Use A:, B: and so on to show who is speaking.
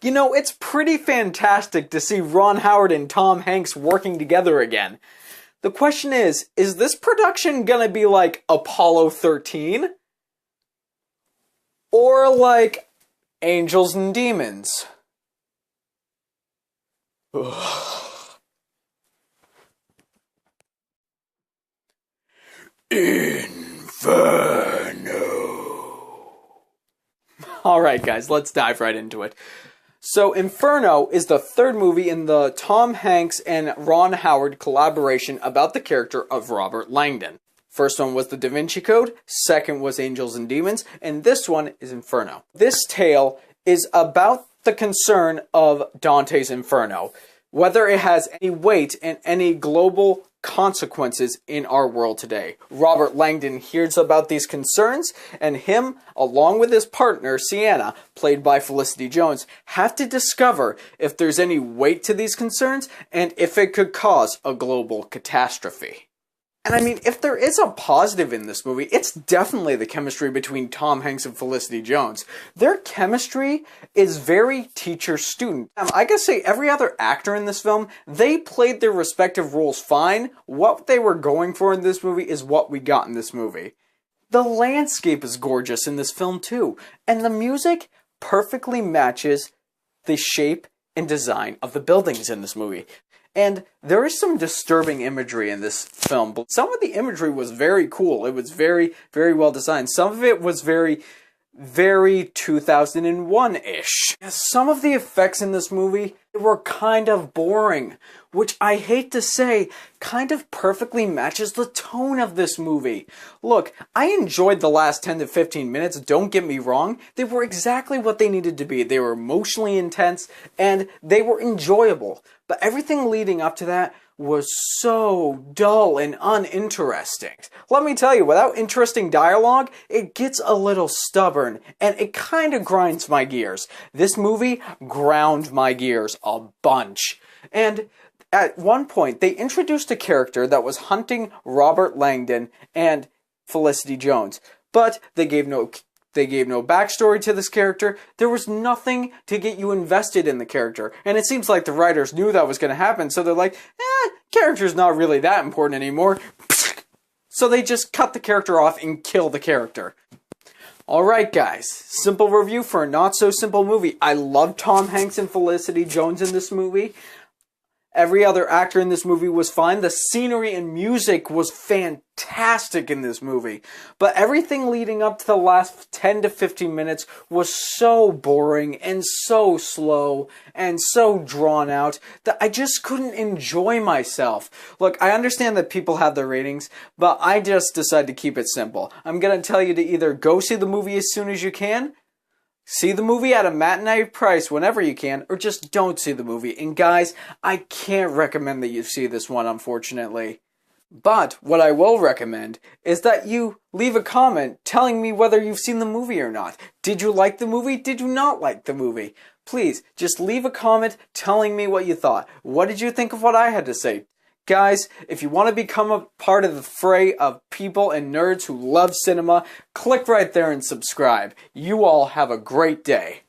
A: You know, it's pretty fantastic to see Ron Howard and Tom Hanks working together again. The question is this production gonna be like Apollo 13? Or like Angels and Demons? Inferno. Alright guys, let's dive right into it. So Inferno is the third movie in the Tom Hanks and Ron Howard collaboration about the character of Robert Langdon. First one was the Da Vinci Code, second was Angels and Demons, and this one is Inferno. This tale is about the concern of Dante's Inferno, whether it has any weight and any global consequences in our world today. Robert Langdon hears about these concerns, and him, along with his partner, Sienna, played by Felicity Jones, have to discover if there's any weight to these concerns and if it could cause a global catastrophe. And I mean, if there is a positive in this movie, it's definitely the chemistry between Tom Hanks and Felicity Jones. Their chemistry is very teacher-student. I gotta say, every other actor in this film, they played their respective roles fine. What they were going for in this movie is what we got in this movie. The landscape is gorgeous in this film too, and the music perfectly matches the shape and design of the buildings in this movie. And there is some disturbing imagery in this film, but some of the imagery was very cool. It was very, very well designed. Some of it was very 2001-ish. Some of the effects in this movie were kind of boring, which I hate to say kind of perfectly matches the tone of this movie. Look, I enjoyed the last 10 to 15 minutes, don't get me wrong. They were exactly what they needed to be. They were emotionally intense, and they were enjoyable. But everything leading up to that was so dull and uninteresting. Let me tell you, without interesting dialogue, it gets a little stubborn, and it kind of grinds my gears. This movie ground my gears a bunch. And at one point, they introduced a character that was hunting Robert Langdon and Felicity Jones, but they gave no backstory to this character. There was nothing to get you invested in the character. And it seems like the writers knew that was going to happen, so they're like, character's not really that important anymore. So they just cut the character off and kill the character. Alright guys, simple review for a not-so-simple movie. I love Tom Hanks and Felicity Jones in this movie. Every other actor in this movie was fine. The scenery and music was fantastic in this movie. But everything leading up to the last 10 to 15 minutes was so boring and so slow and so drawn out that I just couldn't enjoy myself. Look, I understand that people have their ratings, but I just decided to keep it simple. I'm going to tell you to either go see the movie as soon as you can, see the movie at a matinee price whenever you can, or just don't see the movie. And guys, I can't recommend that you see this one, unfortunately. But what I will recommend is that you leave a comment telling me whether you've seen the movie or not. Did you like the movie? Did you not like the movie? Please, just leave a comment telling me what you thought. What did you think of what I had to say? Guys, if you want to become a part of the fray of people and nerds who love cinema, click right there and subscribe. You all have a great day.